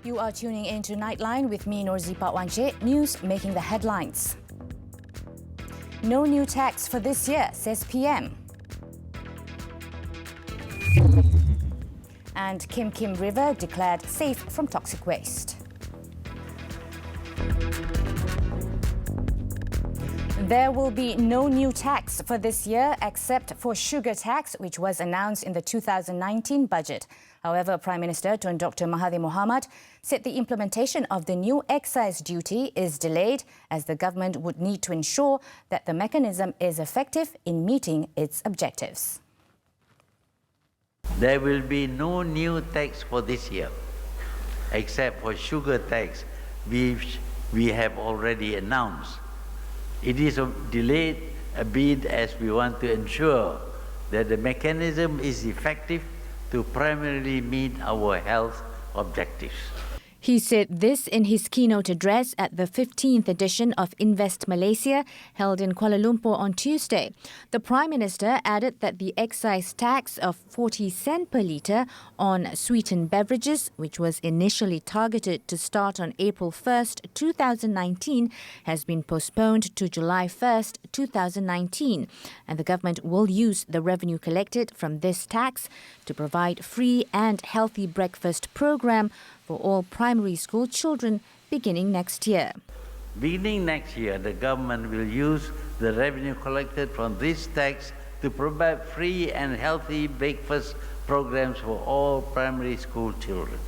You are tuning in to Nightline with me, Norzipat Wanche. News making the headlines. No new tax for this year, says PM. And Kim River declared safe from toxic waste. There will be no new tax for this year except for sugar tax, which was announced in the 2019 budget. However, Prime Minister Tun Dr. Mahathir Mohamad said the implementation of the new excise duty is delayed as the government would need to ensure that the mechanism is effective in meeting its objectives. There will be no new tax for this year, except for sugar tax, which we have already announced. It is delayed a bit as we want to ensure that the mechanism is effective to primarily meet our health objectives. He said this in his keynote address at the 15th edition of Invest Malaysia, held in Kuala Lumpur on Tuesday. The Prime Minister added that the excise tax of 40 cents per litre on sweetened beverages, which was initially targeted to start on April 1st, 2019, has been postponed to July 1st, 2019. And the government will use the revenue collected from this tax to provide free and healthy breakfast program for all primary school children beginning next year. Beginning next year, the government will use the revenue collected from this tax to provide free and healthy breakfast programs for all primary school children.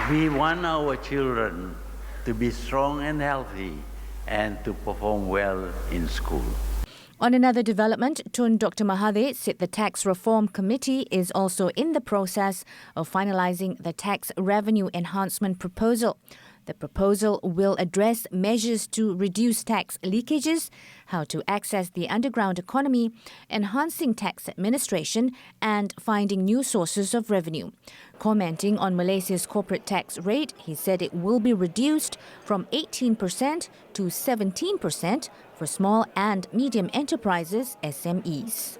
We want our children to be strong and healthy and to perform well in school. On another development, Tun Dr. Mahathir said the Tax Reform Committee is also in the process of finalising the tax revenue enhancement proposal. The proposal will address measures to reduce tax leakages, how to access the underground economy, enhancing tax administration and finding new sources of revenue. Commenting on Malaysia's corporate tax rate, he said it will be reduced from 18% to 17% for small and medium enterprises, SMEs.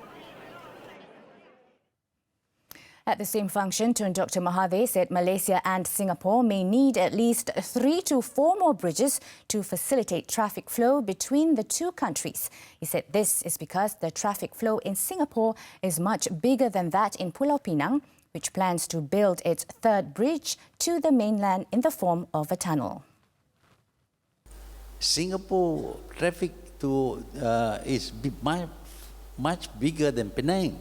At the same function, Tun Dr. Mahathir said Malaysia and Singapore may need at least 3 to 4 more bridges to facilitate traffic flow between the two countries. He said this is because the traffic flow in Singapore is much bigger than that in Pulau Pinang, which plans to build its third bridge to the mainland in the form of a tunnel. Singapore traffic is much bigger than Penang.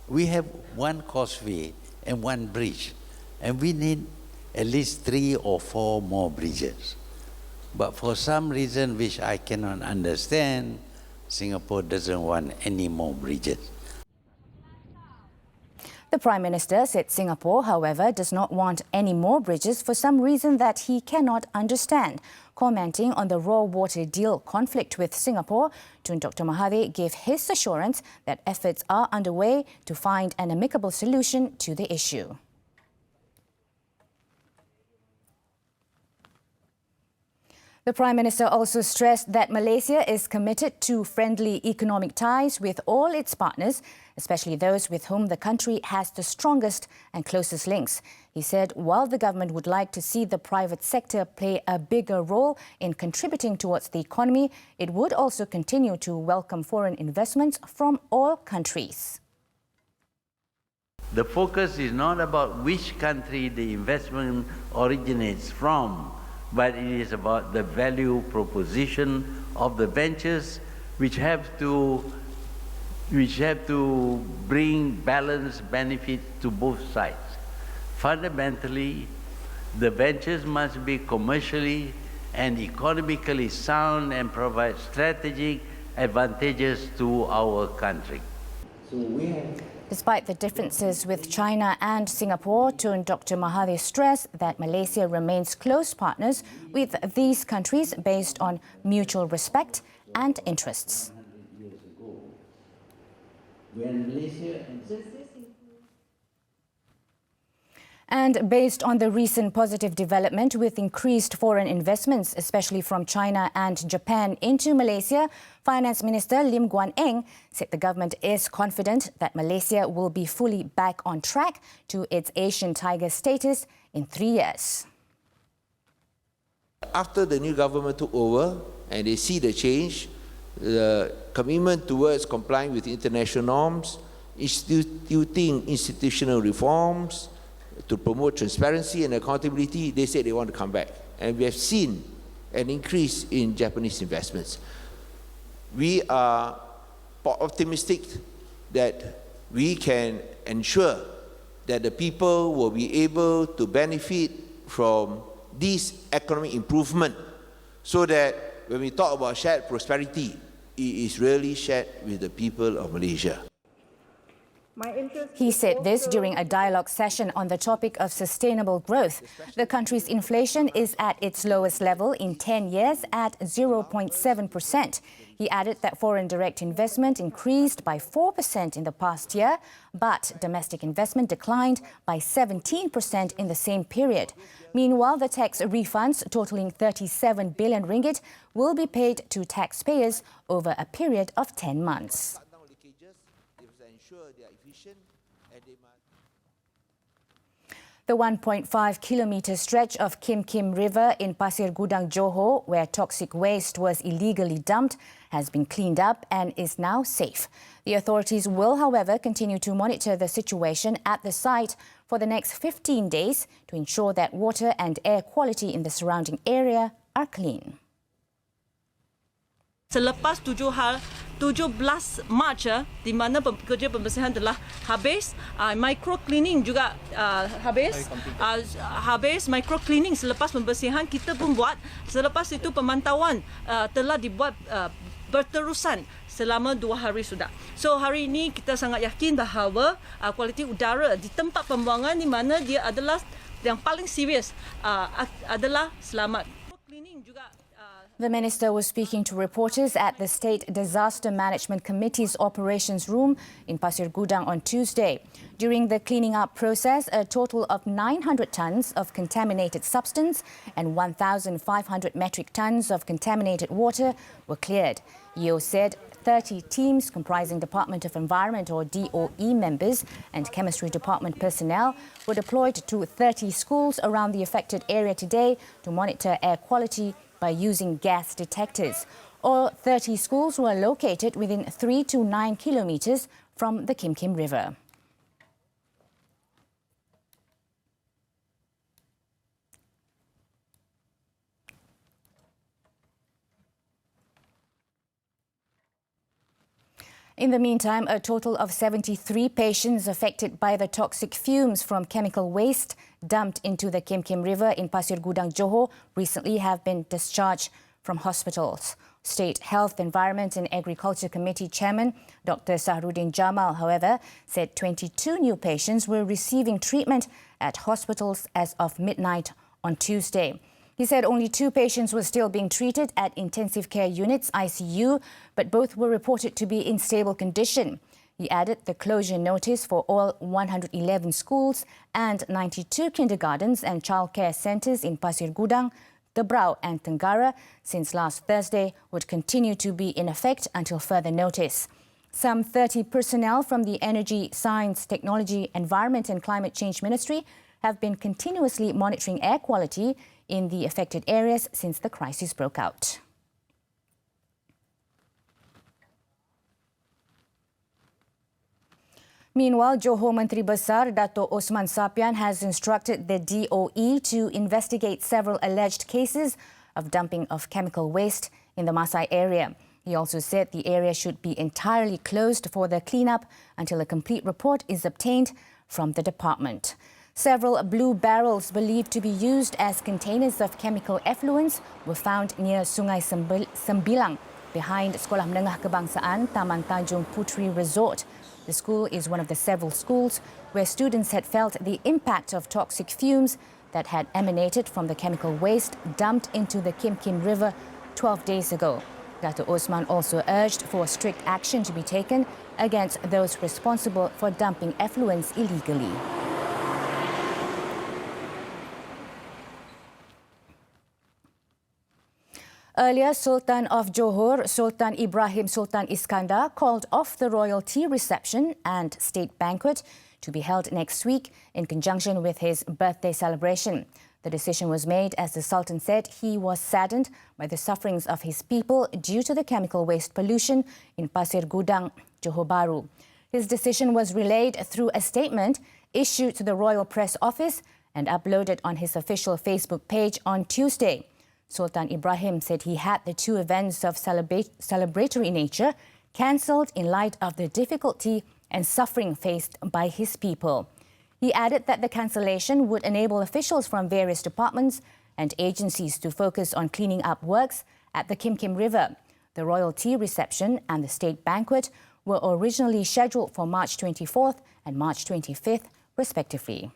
We have one causeway and one bridge, and we need at least 3 or 4 more bridges. But for some reason which I cannot understand, Singapore doesn't want any more bridges. The Prime Minister said Singapore, however, does not want any more bridges for some reason that he cannot understand. Commenting on the raw water deal conflict with Singapore, Tun Dr. Mahathir gave his assurance that efforts are underway to find an amicable solution to the issue. The Prime Minister also stressed that Malaysia is committed to friendly economic ties with all its partners, especially those with whom the country has the strongest and closest links. He said while the government would like to see the private sector play a bigger role in contributing towards the economy, it would also continue to welcome foreign investments from all countries. The focus is not about which country the investment originates from, but it is about the value proposition of the ventures which have to bring balanced benefits to both sides. Fundamentally, the ventures must be commercially and economically sound and provide strategic advantages to our country. Despite the differences with China and Singapore, Tun Dr. Mahathir stressed that Malaysia remains close partners with these countries based on mutual respect and interests. And based on the recent positive development with increased foreign investments, especially from China and Japan into Malaysia, Finance Minister Lim Guan Eng said the government is confident that Malaysia will be fully back on track to its Asian tiger status in 3 years. After the new government took over and they see the change, the commitment towards complying with international norms, instituting institutional reforms, to promote transparency and accountability, they said they want to come back. And we have seen an increase in Japanese investments. We are optimistic that we can ensure that the people will be able to benefit from this economic improvement so that when we talk about shared prosperity, it is really shared with the people of Malaysia. He said this during a dialogue session on the topic of sustainable growth. The country's inflation is at its lowest level in 10 years at 0.7%. He added that foreign direct investment increased by 4% in the past year, but domestic investment declined by 17% in the same period. Meanwhile, the tax refunds totaling 37 billion ringgit will be paid to taxpayers over a period of 10 months. The 1.5-kilometre stretch of Kim Kim River in Pasir Gudang, Johor, where toxic waste was illegally dumped, has been cleaned up and is now safe. The authorities will, however, continue to monitor the situation at the site for the next 15 days to ensure that water and air quality in the surrounding area are clean. Selepas 17 Mac di mana kerja pembersihan telah habis, micro cleaning juga habis micro cleaning selepas pembersihan kita pun buat. Selepas itu pemantauan telah dibuat berterusan selama 2 hari sudah. So hari ini kita sangat yakin bahawa kualiti udara di tempat pembuangan di mana dia adalah yang paling serius adalah selamat. Cleaning juga. The minister was speaking to reporters at the State Disaster Management Committee's operations room in Pasir Gudang on Tuesday. During the cleaning up process, a total of 900 tons of contaminated substance and 1,500 metric tons of contaminated water were cleared. Yeo said 30 teams comprising Department of Environment or DOE members and Chemistry Department personnel were deployed to 30 schools around the affected area today to monitor air quality by using gas detectors. All 30 schools were located within 3 to 9 kilometres from the Kim Kim River. In the meantime, a total of 73 patients affected by the toxic fumes from chemical waste dumped into the Kim Kim River in Pasir Gudang, Johor recently have been discharged from hospitals. State Health, Environment and Agriculture Committee Chairman Dr. Sahrudin Jamal, however, said 22 new patients were receiving treatment at hospitals as of midnight on Tuesday. He said only 2 patients were still being treated at intensive care units, ICU, but both were reported to be in stable condition. He added the closure notice for all 111 schools and 92 kindergartens and childcare centres in Pasir Gudang, Tebrau and Tenggara since last Thursday would continue to be in effect until further notice. Some 30 personnel from the Energy, Science, Technology, Environment and Climate Change Ministry have been continuously monitoring air quality in the affected areas since the crisis broke out. Meanwhile, Johor Menteri Besar Dato' Osman Sapian has instructed the DOE to investigate several alleged cases of dumping of chemical waste in the Masai area. He also said the area should be entirely closed for the cleanup until a complete report is obtained from the department. Several blue barrels believed to be used as containers of chemical effluents were found near Sungai Sembilang behind Sekolah Menengah Kebangsaan Taman Tanjung Putri Resort. The school is one of the several schools where students had felt the impact of toxic fumes that had emanated from the chemical waste dumped into the Kim Kim River 12 days ago. Dato' Osman also urged for strict action to be taken against those responsible for dumping effluents illegally. Earlier, Sultan of Johor, Sultan Ibrahim Sultan Iskandar, called off the royal tea reception and state banquet to be held next week in conjunction with his birthday celebration. The decision was made as the Sultan said he was saddened by the sufferings of his people due to the chemical waste pollution in Pasir Gudang, Johor Bahru. His decision was relayed through a statement issued to the Royal Press Office and uploaded on his official Facebook page on Tuesday. Sultan Ibrahim said he had the two events of celebratory nature cancelled in light of the difficulty and suffering faced by his people. He added that the cancellation would enable officials from various departments and agencies to focus on cleaning up works at the Kim Kim River. The royal tea reception and the state banquet were originally scheduled for March 24th and March 25th, respectively.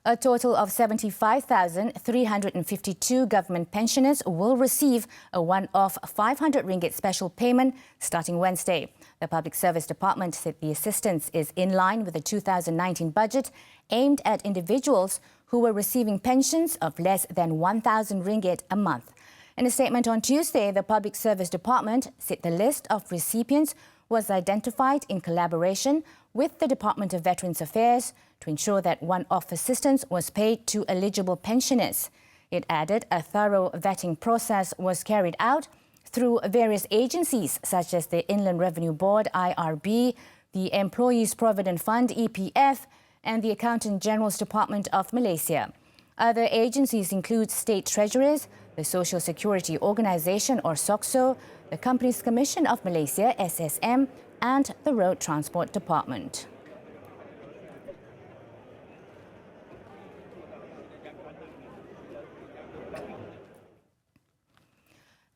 A total of 75,352 government pensioners will receive a one-off 500 ringgit special payment starting Wednesday. The Public Service Department said the assistance is in line with the 2019 budget aimed at individuals who were receiving pensions of less than 1,000 ringgit a month. In a statement on Tuesday, the Public Service Department said the list of recipients was identified in collaboration with the Department of Veterans Affairs to ensure that one-off assistance was paid to eligible pensioners. It added a thorough vetting process was carried out through various agencies such as the Inland Revenue Board, IRB, the Employees Provident Fund, EPF, and the Accountant General's Department of Malaysia. Other agencies include State Treasurers, the Social Security Organisation or SOCSO, the Companies Commission of Malaysia, SSM, and the Road Transport Department.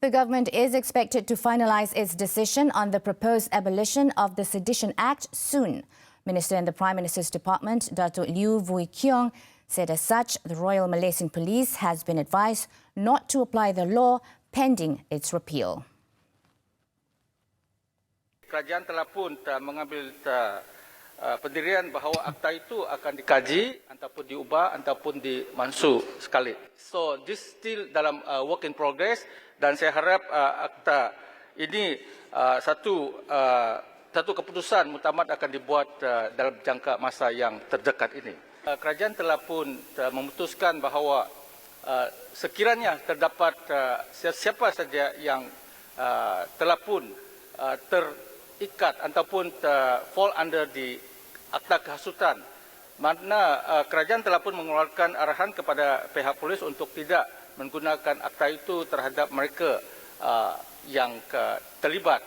The government is expected to finalise its decision on the proposed abolition of the Sedition Act soon. Minister in the Prime Minister's Department, Datuk Liew Vui Keong, said as such, the Royal Malaysian Police has been advised not to apply the law pending its repeal. Kerajaan telah pun mengambil pendirian bahawa akta itu akan dikaji ataupun diubah ataupun dimansuh sekali. So this still dalam work in progress dan saya harap akta ini satu keputusan muktamad akan dibuat dalam jangka masa yang terdekat ini. Kerajaan telah pun memutuskan bahawa sekiranya terdapat siapa saja yang telah pun terikat ataupun fall under di akta kehasutan, mana kerajaan telah pun mengeluarkan arahan kepada pihak polis untuk tidak menggunakan akta itu terhadap mereka yang terlibat.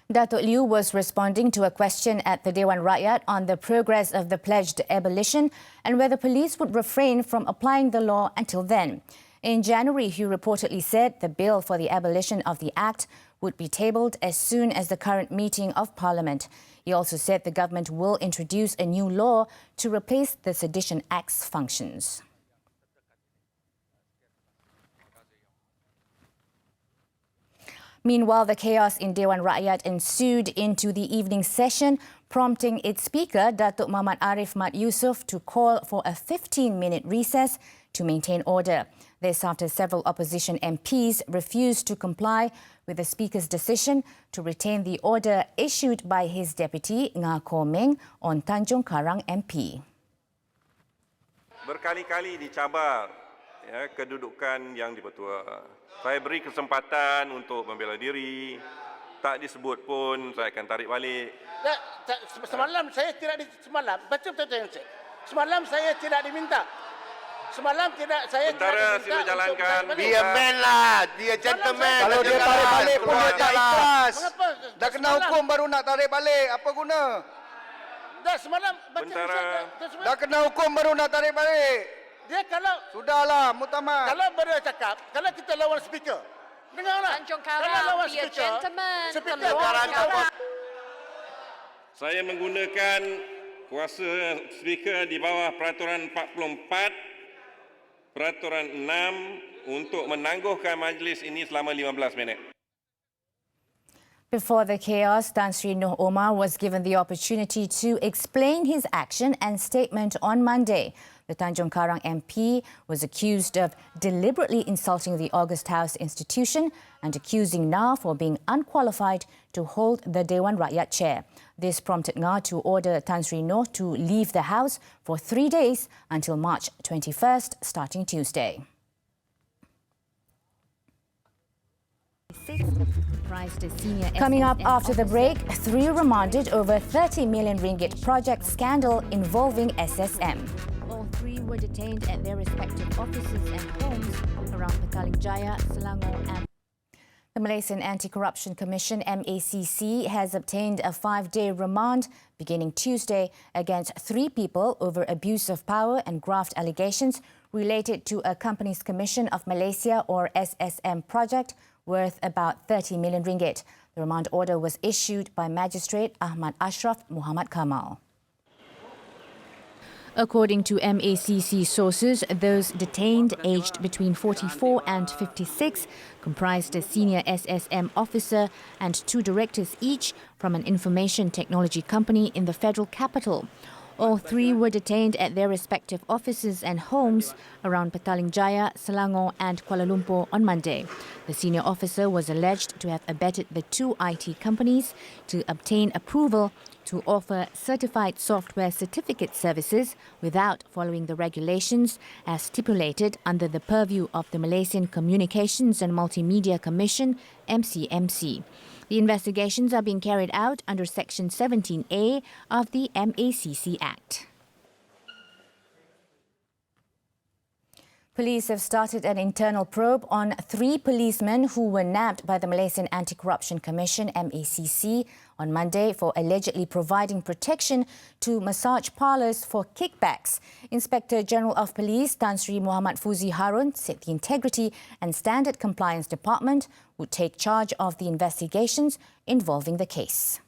Datuk Liew was responding to a question at the Dewan Rakyat on the progress of the pledged abolition and whether police would refrain from applying the law until then. In January, he reportedly said the bill for the abolition of the Act would be tabled as soon as the current meeting of Parliament. He also said the government will introduce a new law to replace the Sedition Act's functions. Meanwhile, the chaos in Dewan Rakyat ensued into the evening session, prompting its Speaker, Datuk Muhammad Arif Mat Yusof, to call for a 15-minute recess to maintain order. This after several opposition MPs refused to comply with the Speaker's decision to retain the order issued by his deputy, Nga Koh Meng, on Tanjung Karang MP. Berkali-kali dicabar kedudukan yang dipertua. Saya beri kesempatan untuk membela diri, tak disebut pun saya akan tarik balik. Semalam saya tidak betul. Semalam saya tidak diminta. Semalam tidak saya Sementara tidak diminta. sila jalankan. Dia man lah, dia gentleman. Kalau dia tarik balik pun dia tak ikhlas. Mengapa? Dah kena hukum baru nak tarik balik, apa guna? Dah semalam Dah kena hukum baru nak tarik balik. Dia kalau Sudahlah, muktamad. kalau beliau cakap, kalau kita lawan speaker, dengarlah. Tanjung Kalau Karang, lawan be a speaker, gentleman. speaker Tanjung Karang. Saya menggunakan kuasa speaker di bawah peraturan 44, peraturan 6 untuk menangguhkan majlis ini selama 15 minit. Before the chaos, Tan Sri Noh Omar was given the opportunity to explain his action and statement on Monday. The Tanjung Karang MP was accused of deliberately insulting the August House institution and accusing Na for being unqualified to hold the Dewan Rakyat chair. This prompted Na to order Tan Sri Noh to leave the House for 3 days until March 21st, starting Tuesday. Coming up after the break, 3 remanded over 30 million ringgit project scandal involving SSM. All 3 were detained at their respective offices and homes around Petaling Jaya, Selangor and... The Malaysian Anti-Corruption Commission, MACC, has obtained a 5-day remand beginning Tuesday against 3 people over abuse of power and graft allegations related to a Companies Commission of Malaysia or SSM project worth about 30 million ringgit. The remand order was issued by Magistrate Ahmad Ashraf Muhammad Kamal. According to MACC sources, those detained aged between 44 and 56 comprised a senior SSM officer and 2 directors each from an information technology company in the federal capital. All 3 were detained at their respective offices and homes around Petaling Jaya, Selangor and Kuala Lumpur on Monday. The senior officer was alleged to have abetted the 2 IT companies to obtain approval to offer certified software certificate services without following the regulations as stipulated under the purview of the Malaysian Communications and Multimedia Commission, MCMC. The investigations are being carried out under Section 17A of the MACC Act. Police have started an internal probe on 3 policemen who were nabbed by the Malaysian Anti-Corruption Commission, MACC, on Monday for allegedly providing protection to massage parlours for kickbacks. Inspector General of Police Tan Sri Muhammad Fuzi Harun said the Integrity and Standard Compliance Department would take charge of the investigations involving the case.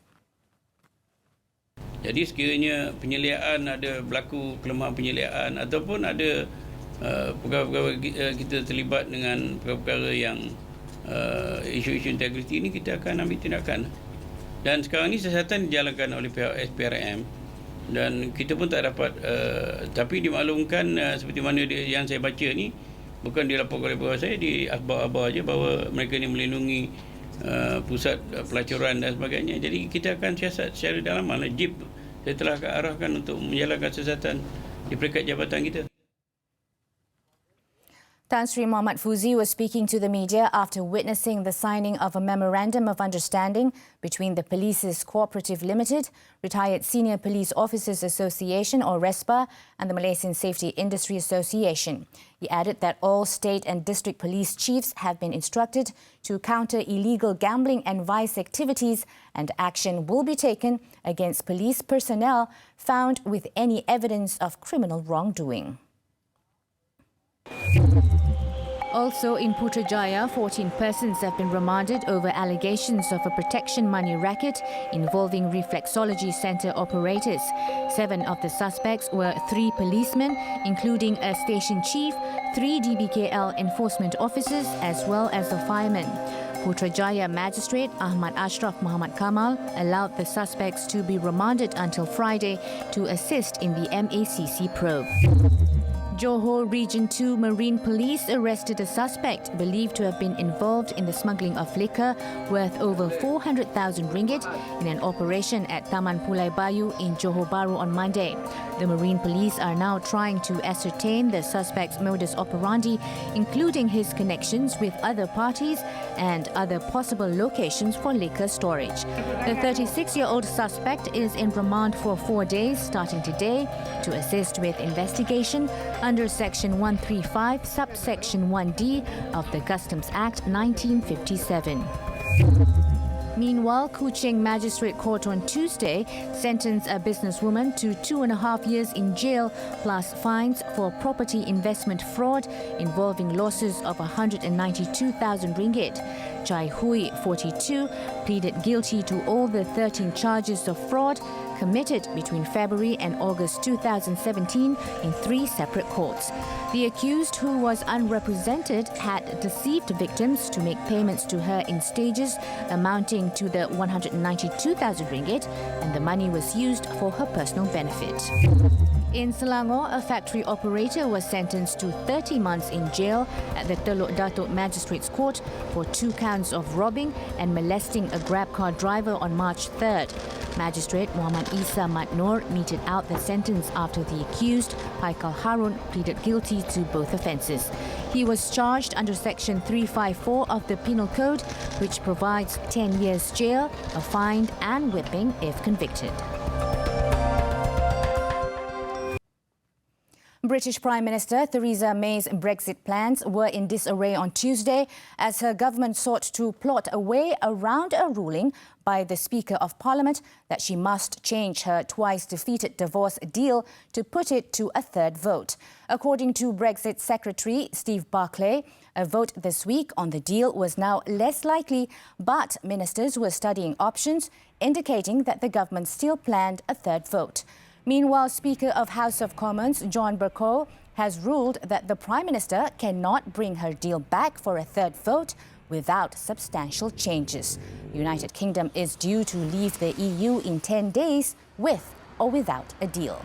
Jadi sekiranya penyeliaan ada berlaku kelemahan penyeliaan ataupun ada pegawai-pegawai kita terlibat dengan perkara-perkara yang isu-isu integriti ini, kita akan ambil tindakan. Dan sekarang ini siasatan dijalankan oleh pihak SPRM dan kita pun tak dapat tapi dimaklumkan seperti mana yang saya baca ni, bukan dilaporkan oleh pegawai saya, di akhbar-akhbar aja bahawa mereka ni melindungi pusat pelacuran dan sebagainya. Jadi kita akan siasat secara dalaman. JIP saya telah arahkan untuk menjalankan siasatan di peringkat jabatan kita. Tan Sri Muhammad Fuzi was speaking to the media after witnessing the signing of a Memorandum of Understanding between the Police's Cooperative Limited, Retired Senior Police Officers Association or RESPA and the Malaysian Safety Industry Association. He added that all state and district police chiefs have been instructed to counter illegal gambling and vice activities, and action will be taken against police personnel found with any evidence of criminal wrongdoing. Also in Putrajaya, 14 persons have been remanded over allegations of a protection money racket involving reflexology centre operators. 7 of the suspects were 3 policemen, including a station chief, 3 DBKL enforcement officers as well as a fireman. Putrajaya Magistrate Ahmad Ashraf Muhammad Kamal allowed the suspects to be remanded until Friday to assist in the MACC probe. Johor Region 2 Marine Police arrested a suspect believed to have been involved in the smuggling of liquor worth over 400,000 ringgit in an operation at Taman Pulai Bayu in Johor Bahru on Monday. The Marine Police are now trying to ascertain the suspect's modus operandi, including his connections with other parties and other possible locations for liquor storage. The 36-year-old suspect is in remand for 4 days starting today to assist with investigation under Section 135, Subsection 1D of the Customs Act 1957. Meanwhile, Kuching Magistrate Court on Tuesday sentenced a businesswoman to 2.5 years in jail plus fines for property investment fraud involving losses of 192,000 ringgit. Chai Hui, 42, pleaded guilty to all the 13 charges of fraud, committed between February and August 2017 in 3 separate courts. The accused, who was unrepresented, had deceived victims to make payments to her in stages amounting to the 192,000 ringgit, and the money was used for her personal benefit. In Selangor, a factory operator was sentenced to 30 months in jail at the Teluk Datuk Magistrates Court for 2 counts of robbing and molesting a Grab car driver on March 3rd. Magistrate Muhammad Isa Matnor meted out the sentence after the accused, Haikal Harun, pleaded guilty to both offences. He was charged under Section 354 of the Penal Code, which provides 10 years jail, a fine and whipping if convicted. British Prime Minister Theresa May's Brexit plans were in disarray on Tuesday as her government sought to plot a way around a ruling by the Speaker of Parliament that she must change her twice-defeated divorce deal to put it to a third vote. According to Brexit Secretary Steve Barclay, a vote this week on the deal was now less likely, but ministers were studying options, indicating that the government still planned a third vote. Meanwhile, Speaker of House of Commons John Bercow has ruled that the Prime Minister cannot bring her deal back for a third vote without substantial changes. The United Kingdom is due to leave the EU in 10 days with or without a deal.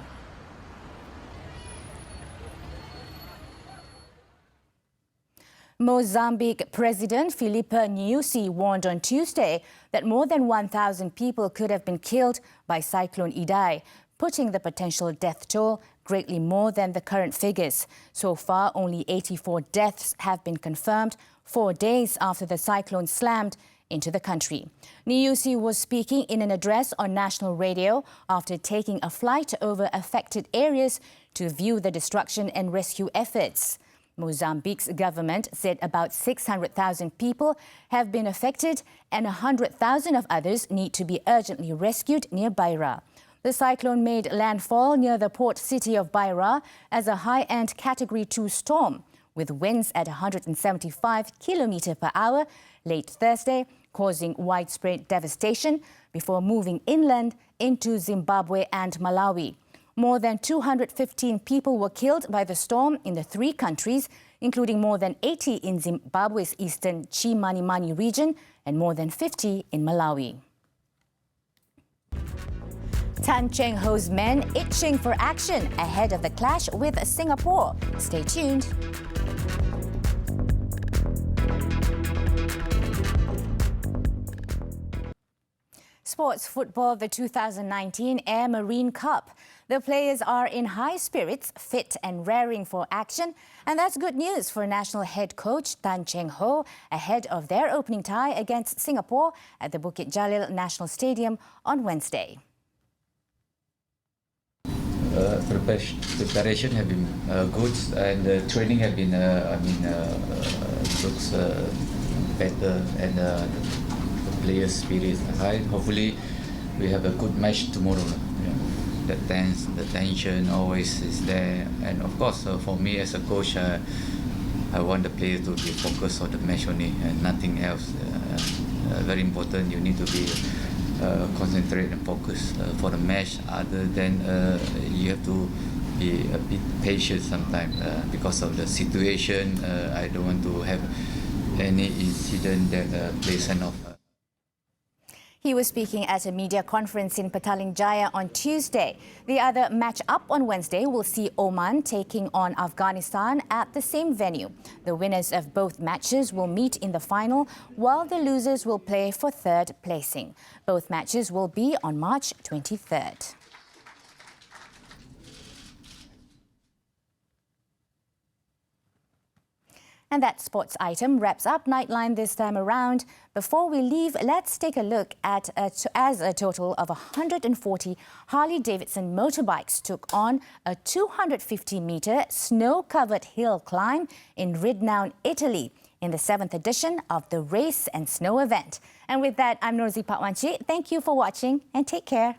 Mozambique President Filipe Nyusi warned on Tuesday that more than 1,000 people could have been killed by Cyclone Idai, putting the potential death toll greatly more than the current figures. So far, only 84 deaths have been confirmed 4 days after the cyclone slammed into the country. Nyusi was speaking in an address on national radio after taking a flight over affected areas to view the destruction and rescue efforts. Mozambique's government said about 600,000 people have been affected and 100,000 of others need to be urgently rescued near Beira. The cyclone made landfall near the port city of Beira as a high-end Category 2 storm, with winds at 175 km per hour late Thursday, causing widespread devastation before moving inland into Zimbabwe and Malawi. More than 215 people were killed by the storm in the 3 countries, including more than 80 in Zimbabwe's eastern Chimanimani region and more than 50 in Malawi. Tan Cheng Ho's men itching for action ahead of the clash with Singapore. Stay tuned. Sports football, the 2019 Air Marine Cup. The players are in high spirits, fit and raring for action. And that's good news for national head coach Tan Cheng Ho ahead of their opening tie against Singapore at the Bukit Jalil National Stadium on Wednesday. Preparation have been good, and the training have been, looks better, and the players' spirit is high. Hopefully, we have a good match tomorrow. The tension always is there, and of course, for me as a coach, I want the players to be focused on the match only and nothing else. Very important. You need to be concentrate and focus for the match. Other than you have to be a bit patient sometimes because of the situation. I don't want to have any incident that plays an off. He was speaking at a media conference in Petaling Jaya on Tuesday. The other match up on Wednesday will see Oman taking on Afghanistan at the same venue. The winners of both matches will meet in the final, while the losers will play for third placing. Both matches will be on March 23rd. And that sports item wraps up Nightline this time around. Before we leave, let's take a look at as a total of 140 Harley-Davidson motorbikes took on a 250-metre snow-covered hill climb in Ridnown, Italy, in the 7th edition of the Race and Snow event. And with that, I'm Norzi Patwanchi. Thank you for watching and take care.